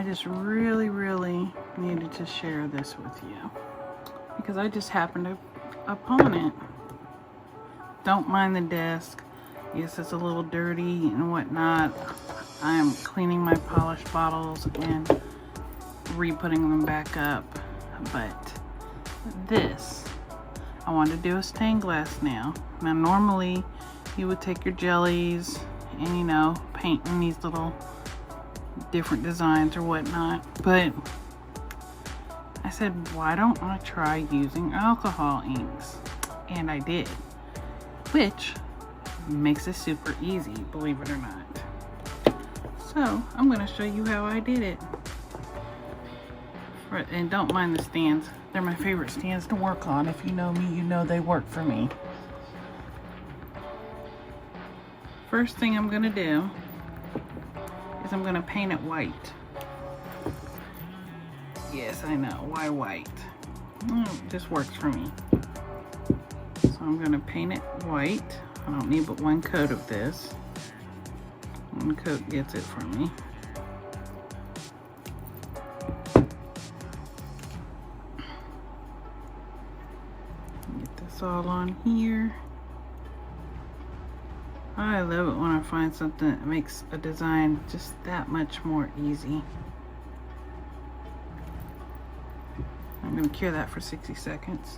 just really needed to share this with you because I just happened upon it. Don't mind the desk. Yes, it's a little dirty and whatnot. I am cleaning my polished bottles and re-putting them back up. But this, I want to do a stained glass nail. Now normally you would take your jellies and, you know, paint in these little different designs or whatnot, but I said, why don't I try using alcohol inks? And I did, which makes it super easy, believe it or not. So I'm going to show you how I did it. And don't mind the stands. They're my favorite stands to work on. If you know me, you know they work for me. First thing I'm going to do is I'm going to paint it white. Yes, I know. Why white? This works for me. So I'm going to paint it white. I don't need but one coat of this. One coat gets it for me. Get this all on here. I love it when I find something that makes a design just that much more easy. I'm going to cure that for 60 seconds.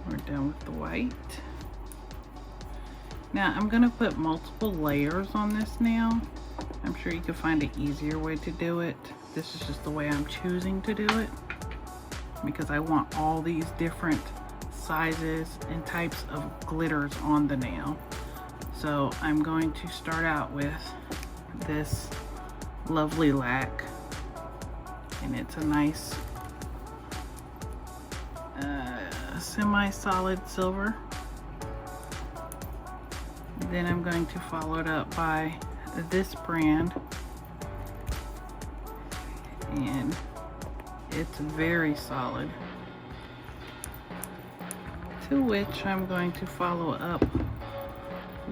We're done with the white. Now I'm going to put multiple layers on this nail. I'm sure you could find an easier way to do it. This is just the way I'm choosing to do it because I want all these different sizes and types of glitters on the nail. So I'm going to start out with this lovely lac, and it's a nice semi-solid silver. Then I'm going to follow it up by this brand, and it's very solid, to which I'm going to follow up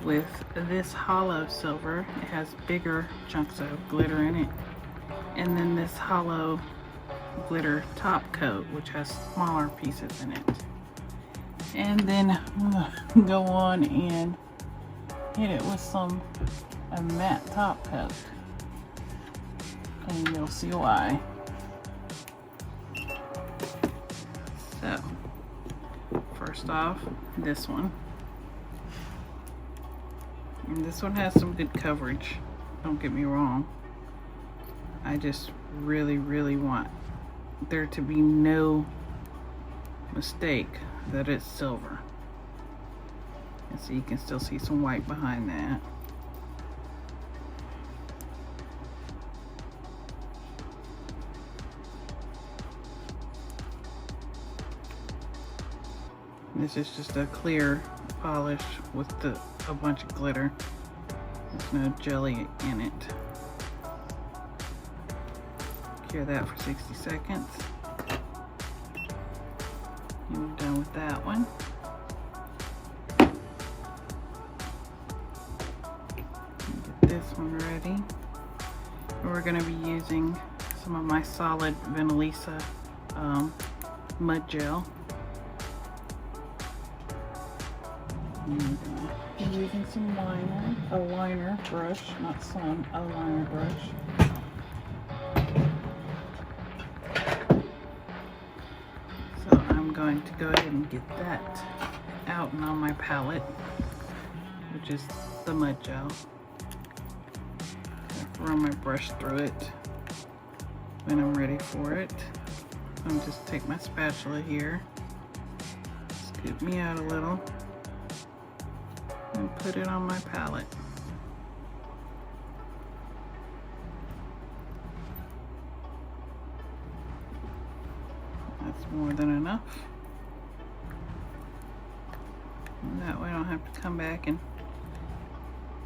with this hollow silver. It has bigger chunks of glitter in it, and then this hollow glitter top coat, which has smaller pieces in it. And then go on and hit it with a matte top coat, and you'll see why. So first off, this one. And this one has some good coverage, don't get me wrong. I just really want there to be no mistake that it's silver. And so you can still see some white behind that. This is just a clear polish with a bunch of glitter. There's no jelly in it. Cure that for 60 seconds. And we're done with that one. Get this one ready. We're going to be using some of my solid Vanillisa mud gel. I'm using some liner, a liner brush, not some, a liner brush. So I'm going to go ahead and get that out and on my palette, which is the mud gel. Run my brush through it when I'm ready for it. I'm just take my spatula here, scoop me out a little, and put it on my palette. That's more than enough. And that way I don't have to come back and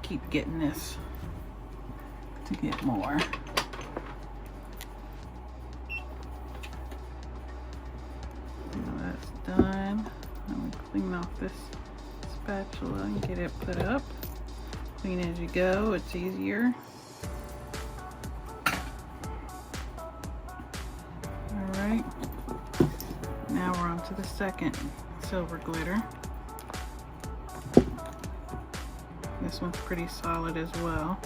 keep getting this to get more. Now that's done. I'm gonna clean off this spatula and get it put up. clean as you go, it's easier. Alright, now we're on to the second silver glitter. This one's pretty solid as well.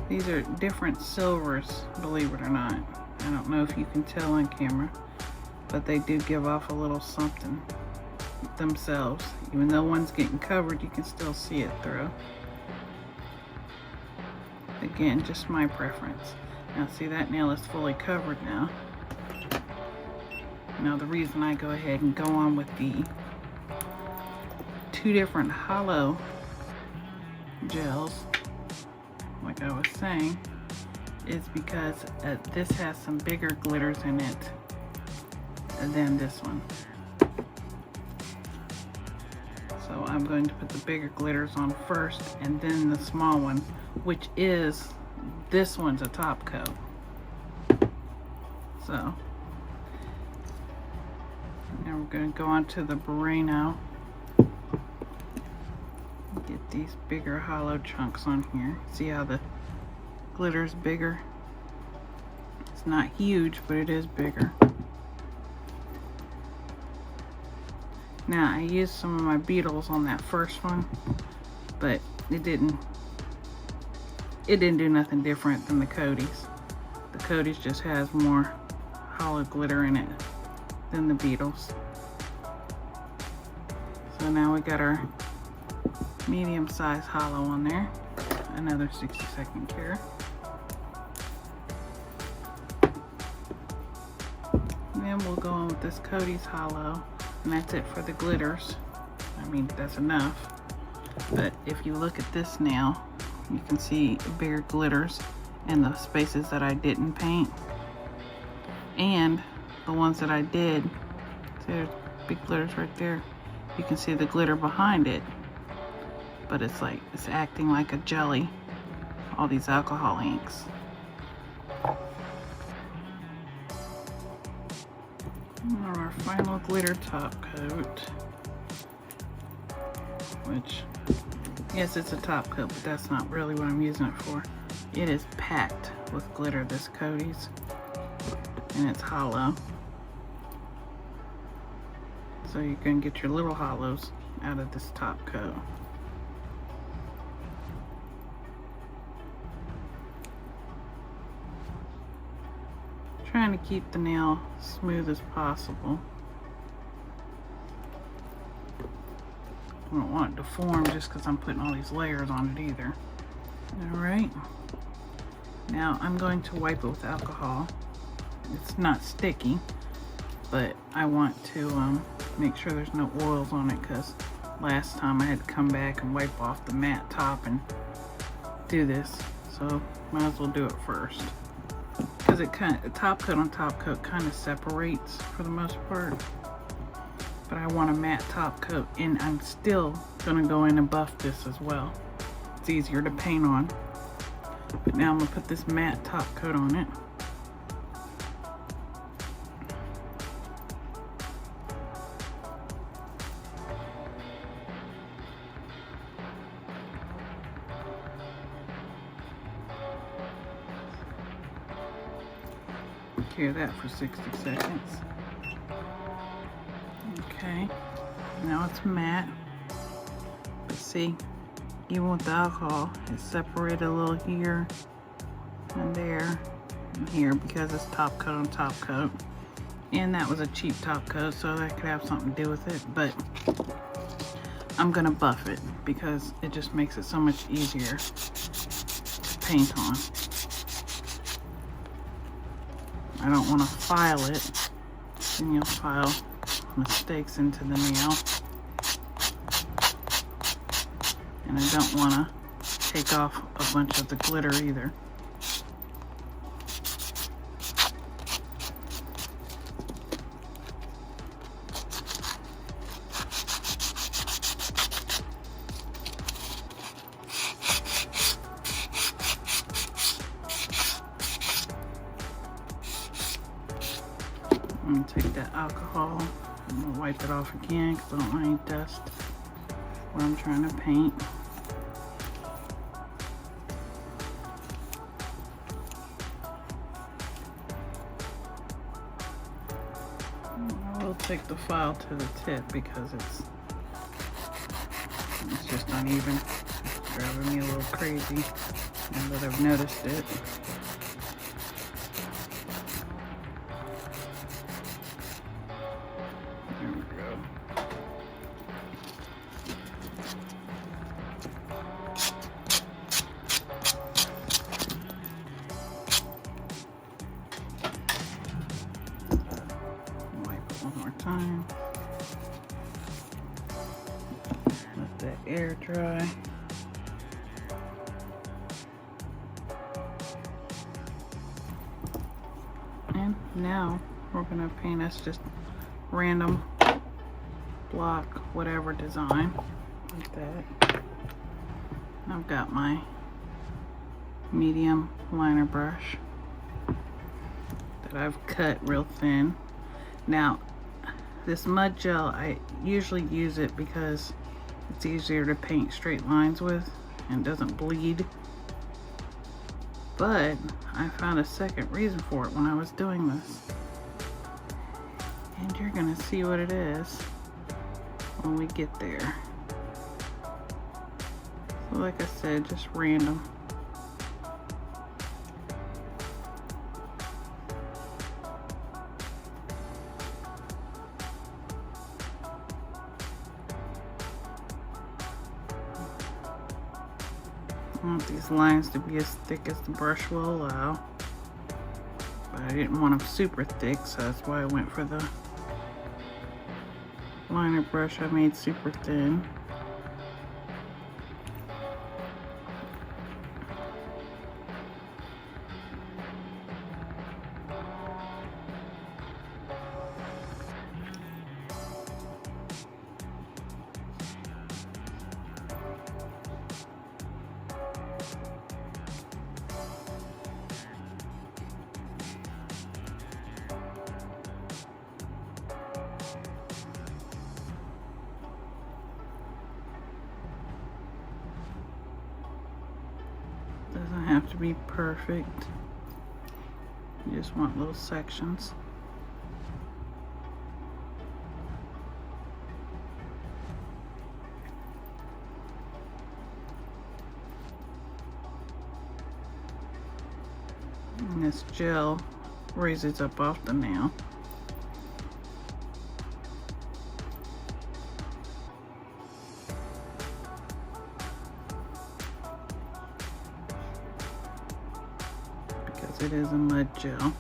These are different silvers, believe it or not. I don't know if you can tell on camera, but they do give off a little something themselves. Even though one's getting covered, you can still see it through. Again, just my preference. Now see, that nail is fully covered now. Now the reason I go ahead and go on with the two different hollow gels, like I was saying, is because this has some bigger glitters in it than this one. So I'm going to put the bigger glitters on first and then the small one, which is, this one's a top coat. So now we're going to go on to the Burano. Get these bigger hollow chunks on here. See how the glitter's bigger? It's not huge, but it is bigger. Now I used some of my beetles on that first one, but it didn't do nothing different than the Cody's. The Cody's just has more hollow glitter in it than the beetles. So now we got our medium size hollow on there, another 62nd Care. And then we'll go on with this Cody's hollow, and that's it for the glitters. I mean, that's enough. But if you look at this nail, you can see bigger glitters in the spaces that I didn't paint, and the ones that I did. See, there's big glitters right there. You can see the glitter behind it, but it's like it's acting like a jelly, all these alcohol inks. And our final glitter top coat, which, yes, it's a top coat, but that's not really what I'm using it for. It is packed with glitter, this Cody's, and it's hollow. So you can get your little hollows out of this top coat. Trying to keep the nail smooth as possible. I don't want it to form just because I'm putting all these layers on it either. Alright, now I'm going to wipe it with alcohol. It's not sticky, but I want to make sure there's no oils on it, because last time I had to come back and wipe off the matte top and do this, so might as well do it first, because it kind of, top coat on top coat kind of separates for the most part. But I want a matte top coat, and I'm still gonna go in and buff this as well. It's easier to paint on. But now I'm gonna put this matte top coat on it. Cure that for 60 seconds. Okay, now it's matte. But see, even with the alcohol, it's separated a little here and there and here because it's top coat on top coat. And that was a cheap top coat, so that could have something to do with it. But I'm gonna buff it because it just makes it so much easier to paint on. I don't want to file it, then you'll file mistakes into the nail. And I don't want to take off a bunch of the glitter either. I'm going to take that alcohol I'm gonna wipe it off again because I don't want any dust where I'm trying to paint. I will take the file to the tip because it's just uneven. It's driving me a little crazy now that I've noticed it. There we go. Wipe it one more time. Let that air dry. And now we're gonna paint us just random block, whatever design, like that. I've got my medium liner brush that I've cut real thin. Now, this mud gel, I usually use it because it's easier to paint straight lines with and doesn't bleed. But I found a second reason for it when I was doing this. And you're gonna see what it is when we get there. So like I said, just random. I want these lines to be as thick as the brush will allow. But I didn't want them super thick, so that's why I went for the liner brush I made super thin. Doesn't have to be perfect. You just want little sections. And this gel raises up off the nail. It is a mud gel.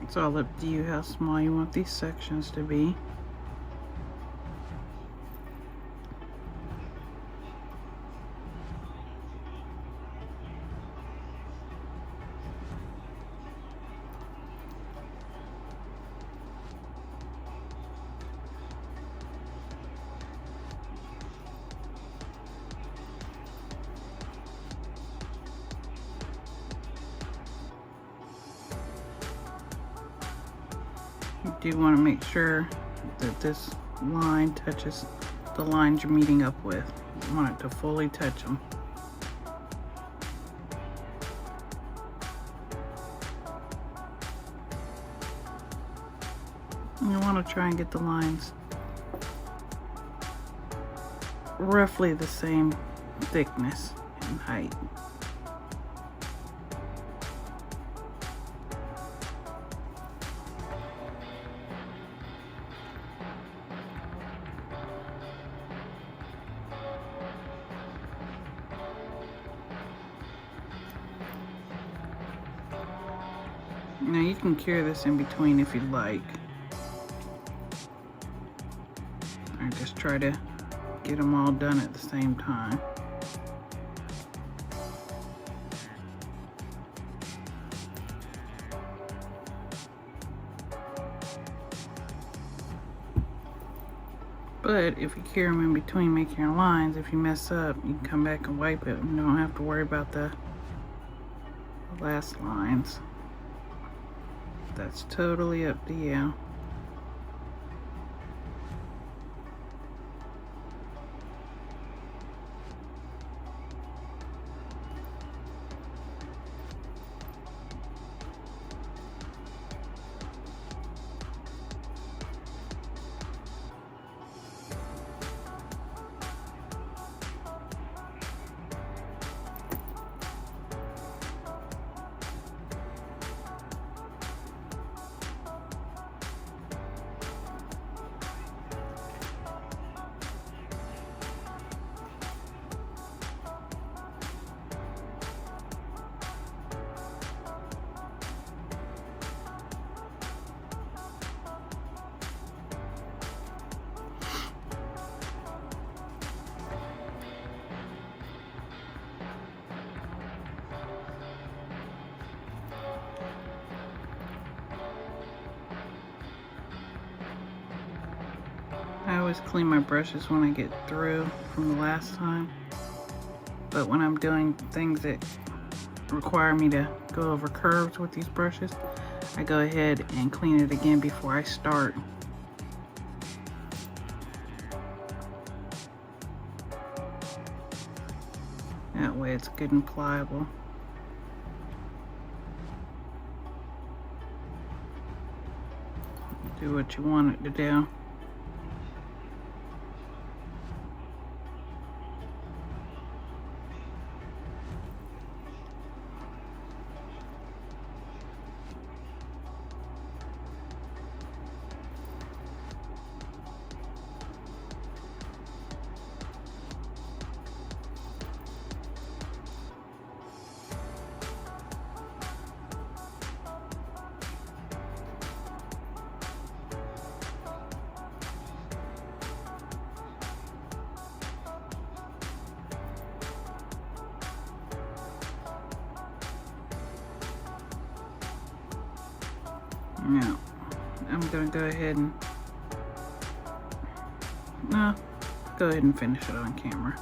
It's all up to you how small you want these sections to be. You do want to make sure that this line touches the lines you're meeting up with. You want it to fully touch them. You want to try and get the lines roughly the same thickness and height. Now you can cure this in between if you'd like. Or just try to get them all done at the same time. But if you cure them in between making your lines, if you mess up, you can come back and wipe it and don't have to worry about the last lines. That's totally up to you. I always clean my brushes when I get through from the last time. But when I'm doing things that require me to go over curves with these brushes, I go ahead and clean it again before I start. That way it's good and pliable. Do what you want it to do. Now, I'm gonna go ahead and, go ahead and finish it on camera.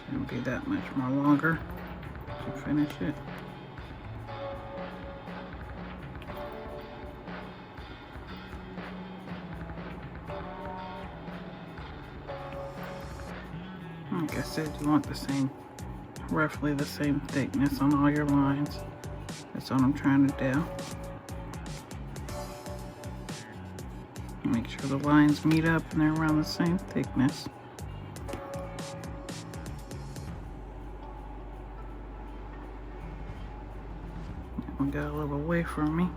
Shouldn't be that much more longer to finish it. Like I said, you want the same, roughly the same thickness on all your lines. That's what I'm trying to do. Make sure the lines meet up and they're around the same thickness. That one got a little away from me.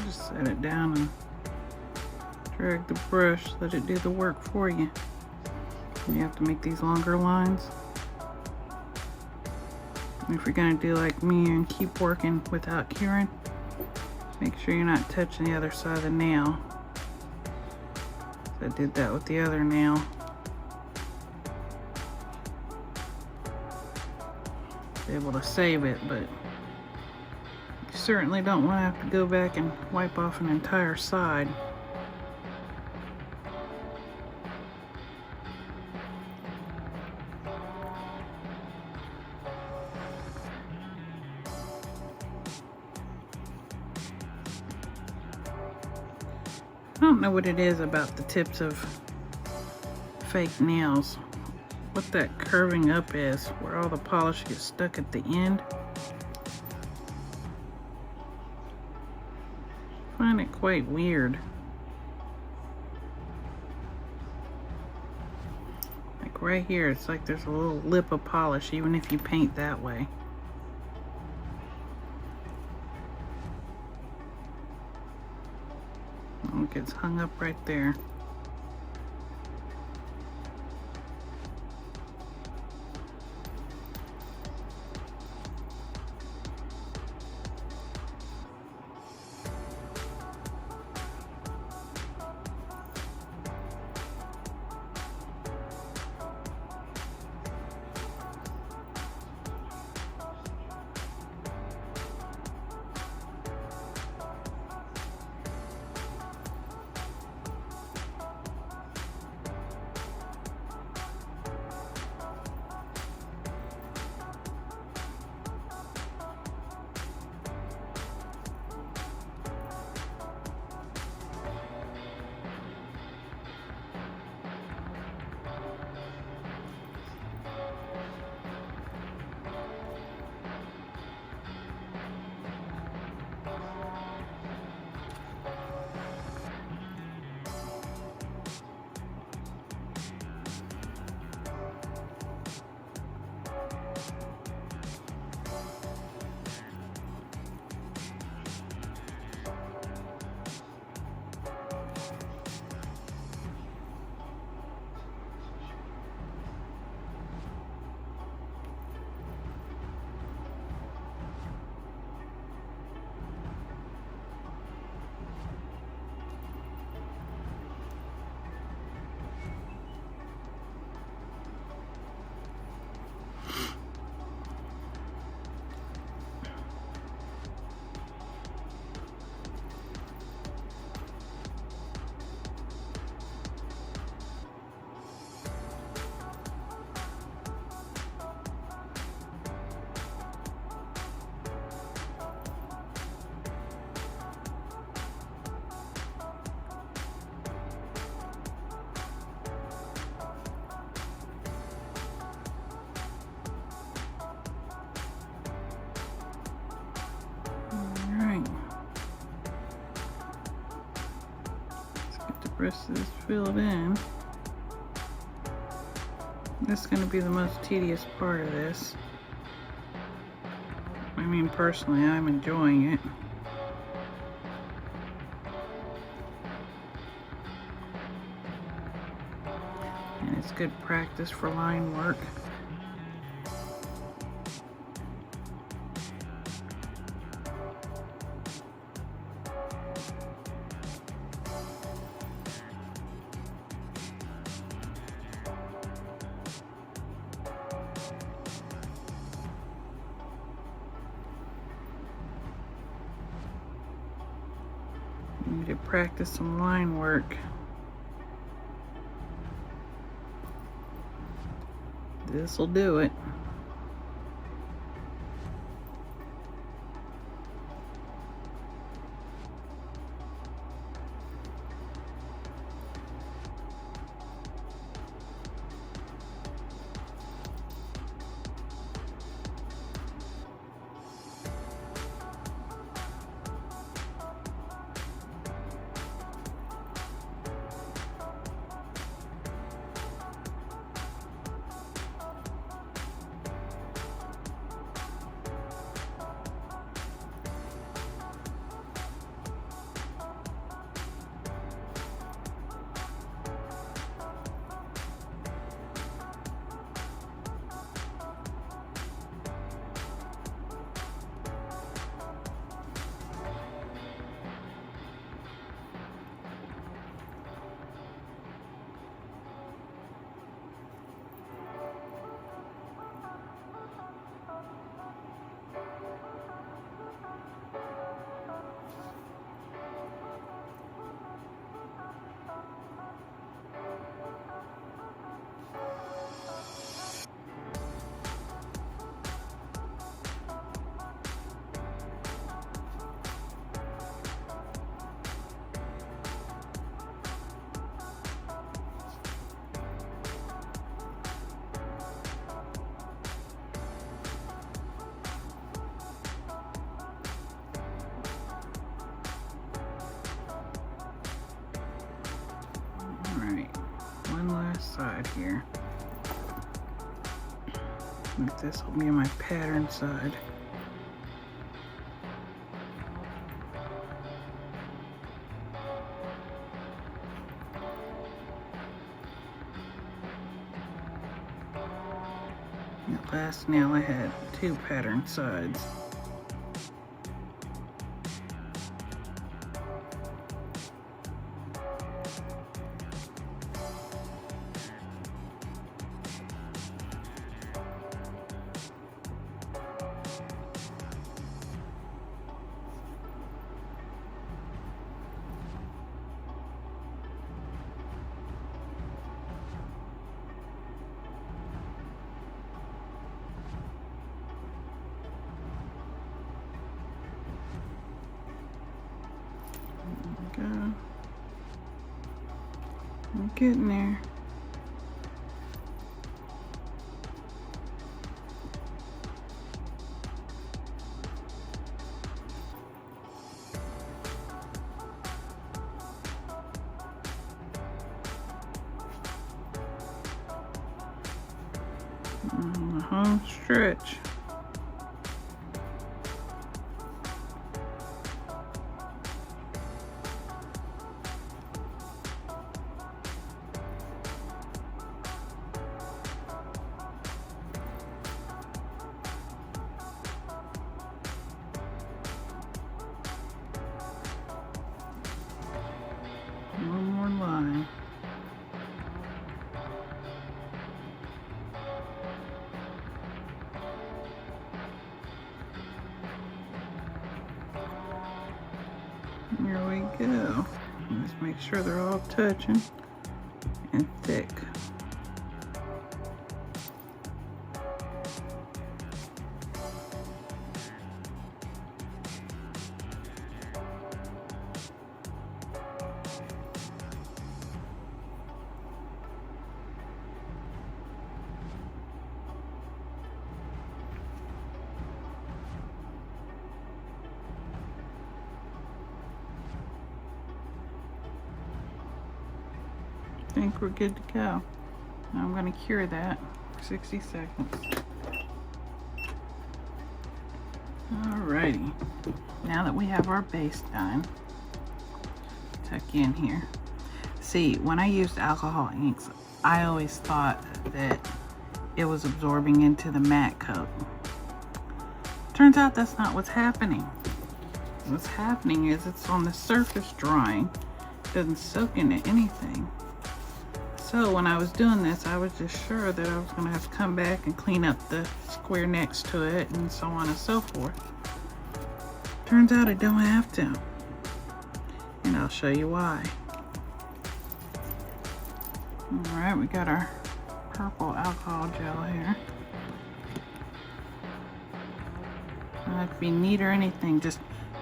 Just set it down and drag the brush, let it do the work for you. You have to make these longer lines. And if you're gonna do like me and keep working without curing, make sure you're not touching the other side of the nail. I did that with the other nail. Able to save it, but you certainly don't want to have to go back and wipe off an entire side. I don't know what it is about the tips of fake nails, what that curving up is, where all the polish gets stuck at the end. I find it quite weird. Like right here, it's like there's a little lip of polish even if you paint that way. It gets hung up right there. Rest of this filled in. This is going to be the most tedious part of this. I mean, personally, I'm enjoying it. And it's good practice for line work. Need to practice some line work. This'll do it. this side here. This will be my pattern side. That last nail I had 2 pattern sides. Go. I'm getting there. The home stretch. One more line. Here we go. Just make sure they're all touching and thick. I think we're good to go. Now I'm going to cure that for 60 seconds. Alrighty. Now that we have our base done, tuck in here. See, when I used alcohol inks, I always thought that it was absorbing into the matte coat. Turns out that's not what's happening. What's happening is it's on the surface drying. It doesn't soak into anything. So when I was doing this, I was just sure that I was going to have to come back and clean up the square next to it and so on and so forth. Turns out I don't have to. And I'll show you why. Alright, we got our purple alcohol gel here. Not have to be neat or anything, just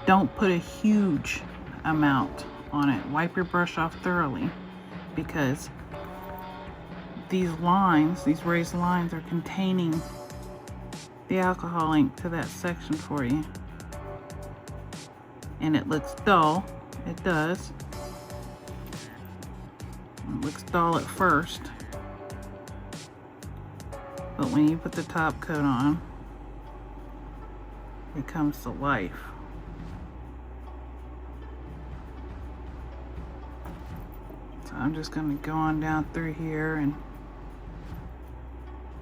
don't put a huge amount on it. Wipe your brush off thoroughly, because these lines, these raised lines, are containing the alcohol ink to that section for you. And it looks dull. It does. It looks dull at first. But when you put the top coat on, it comes to life. So I'm just going to go on down through here and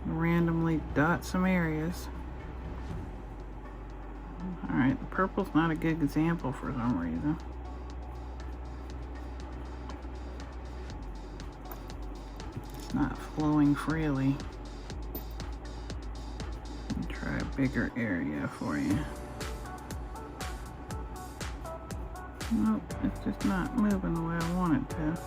randomly dot some areas. Alright, the purple's not a good example for some reason. It's not flowing freely. Let me try a bigger area for you. Nope, it's just not moving the way I want it to.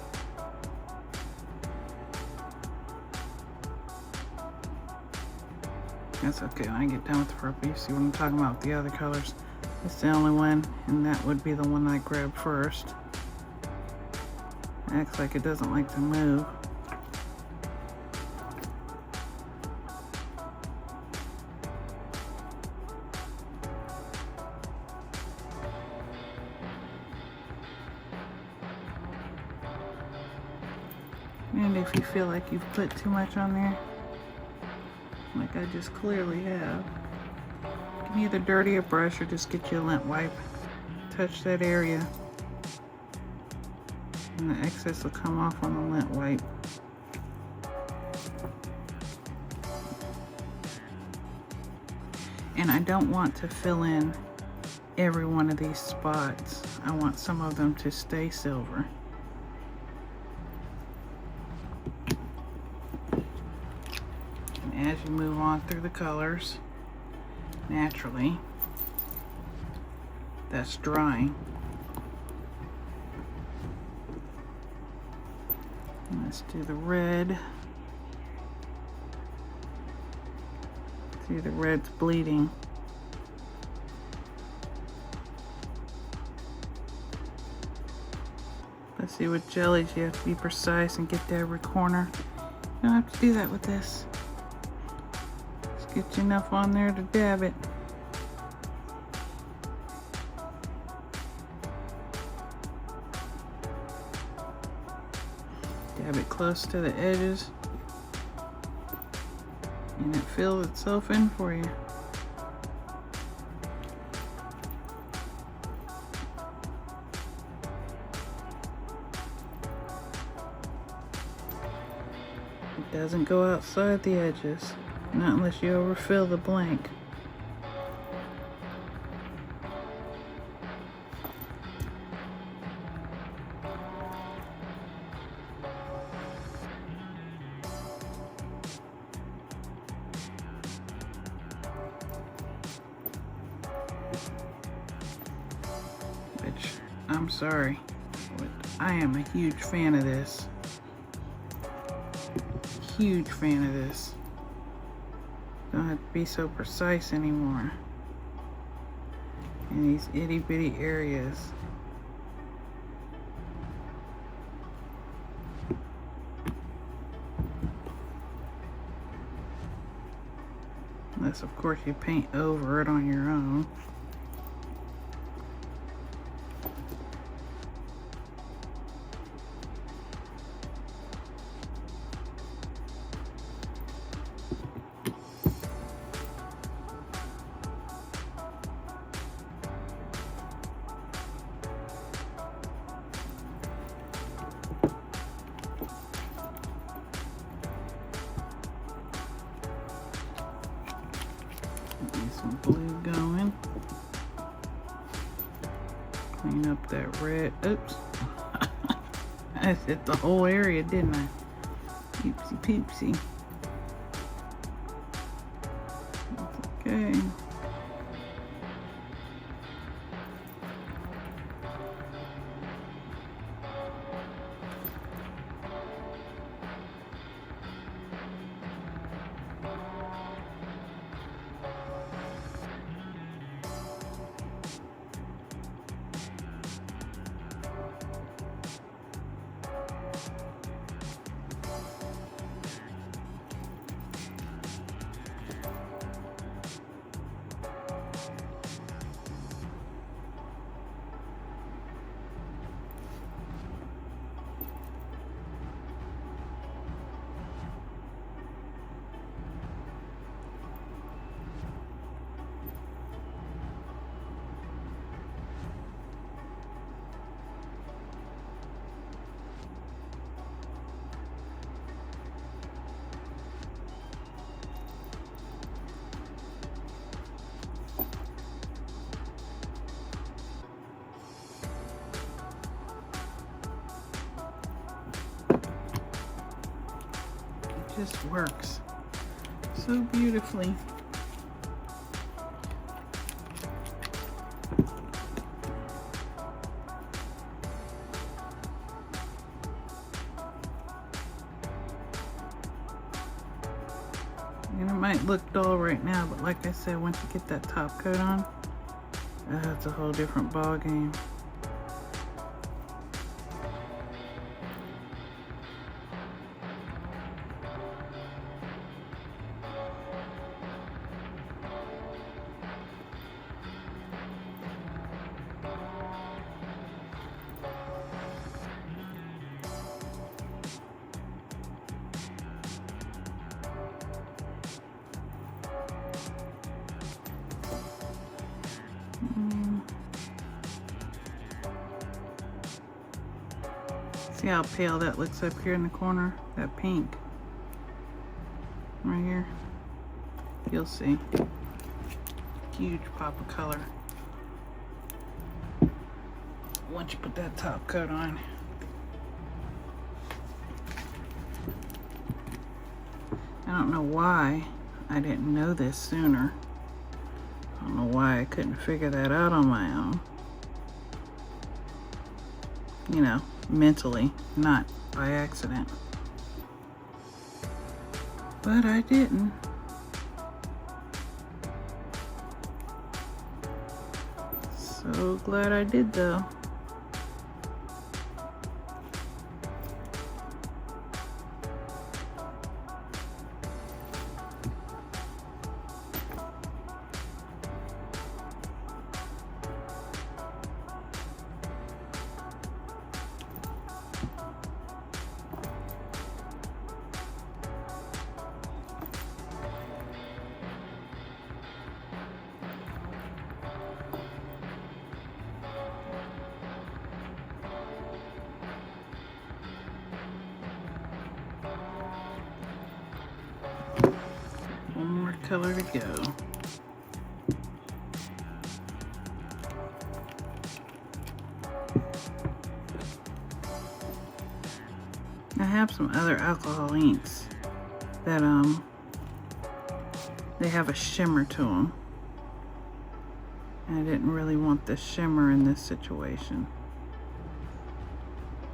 That's okay. When I get done with the purple, you see what I'm talking about with the other colors. It's the only one, and that would be the one I grabbed first. Acts like it doesn't like to move. And if you feel like you've put too much on there, like I just clearly have, you can either dirty a brush or just get you a lint wipe. Touch that area, and the excess will come off on the lint wipe. And I don't want to fill in every one of these spots. I want some of them to stay silver. And as you move on through the colors, naturally, that's drying. Let's do the red. See, the red's bleeding. Let's see, with jellies you have to be precise and get to every corner. You don't have to do that with this. Just get you enough on there to dab it. Dab it close to the edges, and it fills itself in for you. It doesn't go outside the edges, not unless you overfill the blank. Which, I'm sorry, but I am a huge fan of this. Huge fan of this. Don't have to be so precise anymore in these itty bitty areas. Unless of course you paint over it on your own. Get some blue going. Clean up that red. Oops. I hit the whole area, didn't I? Oopsie poopsie. That's okay. Just works so beautifully. And it might look dull right now, but like I said, once you get that top coat on, it's a whole different ball game. See how pale that looks up here in the corner? That pink. Right here. You'll see. Huge pop of color. Once you put that top coat on. I don't know why I didn't know this sooner. I don't know why I couldn't figure that out on my own. You know, mentally, not by accident. But I didn't. So glad I did though. One more color to go. I have some other alcohol inks that they have a shimmer to them. And I didn't really want the shimmer in this situation.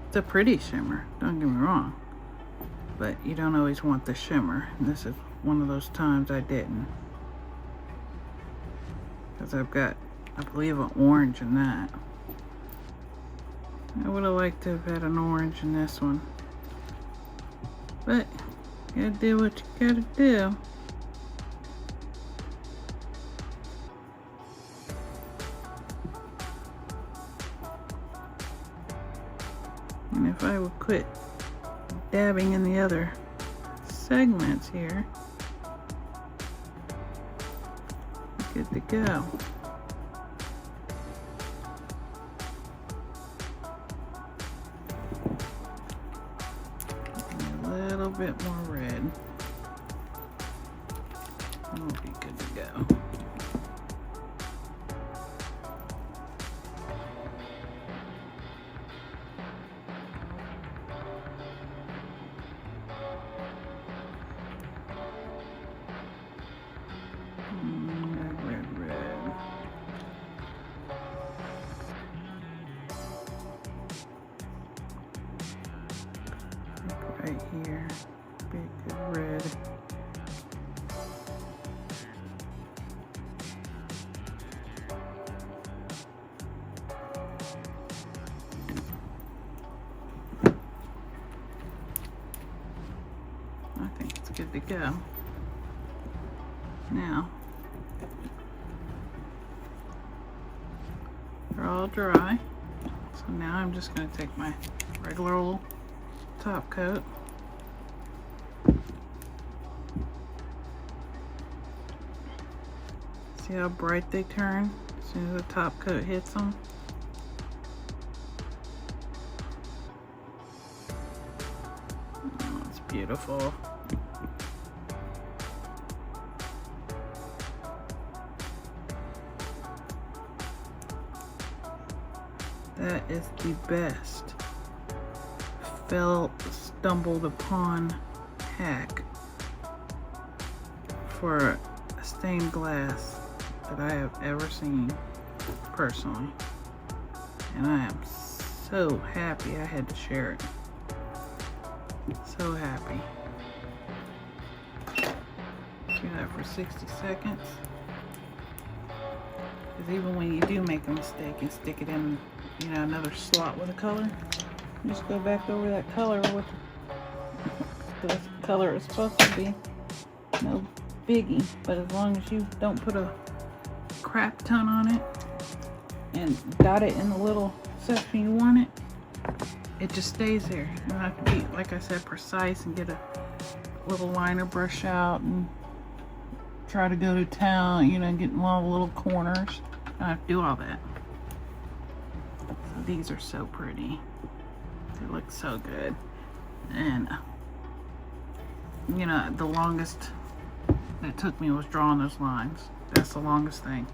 It's a pretty shimmer, don't get me wrong. But you don't always want the shimmer. And this is one of those times I didn't. Because I've got, I believe, an orange in that. I would have liked to have had an orange in this one. But, you gotta do what you gotta do. And if I would quit dabbing in the other segments here, good to go. A little bit more red. We'll be good to go. Right here, big good red. I think it's good to go. Now, they're all dry. So now I'm just going to take my regular old top coat. See how bright they turn as soon as the top coat hits them? Oh, it's beautiful. That is the best stumbled upon hack for a stained glass that I have ever seen personally. And I am so happy I had to share it. So happy. Do that for 60 seconds. Because even when you do make a mistake and stick it in, you know, another slot with a color, just go back over that color with the color it's supposed to be. No biggie, but as long as you don't put a crap ton on it and dot it in the little section you want it, it just stays there. You don't have to be, like I said, precise and get a little liner brush out and try to go to town, you know, getting all the little corners. I don't have to do all that. So these are so pretty. They look so good. And, you know, the longest that took me was drawing those lines. That's the longest thing.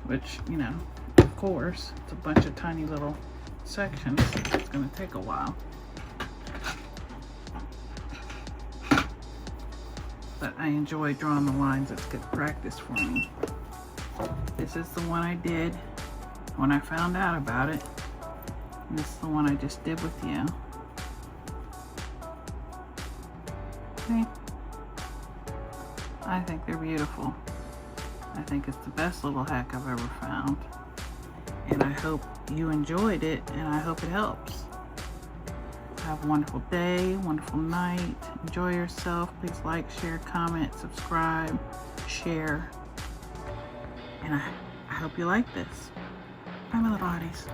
Which, you know, of course, it's a bunch of tiny little sections. It's going to take a while. But I enjoy drawing the lines. It's good practice for me. This is the one I did when I found out about it. And this is the one I just did with you. See? I think they're beautiful. I think it's the best little hack I've ever found. And I hope you enjoyed it, and I hope it helps. Have a wonderful day, wonderful night. Enjoy yourself. Please like, share, comment, subscribe, share. And I hope you like this. Bye, my little hearties.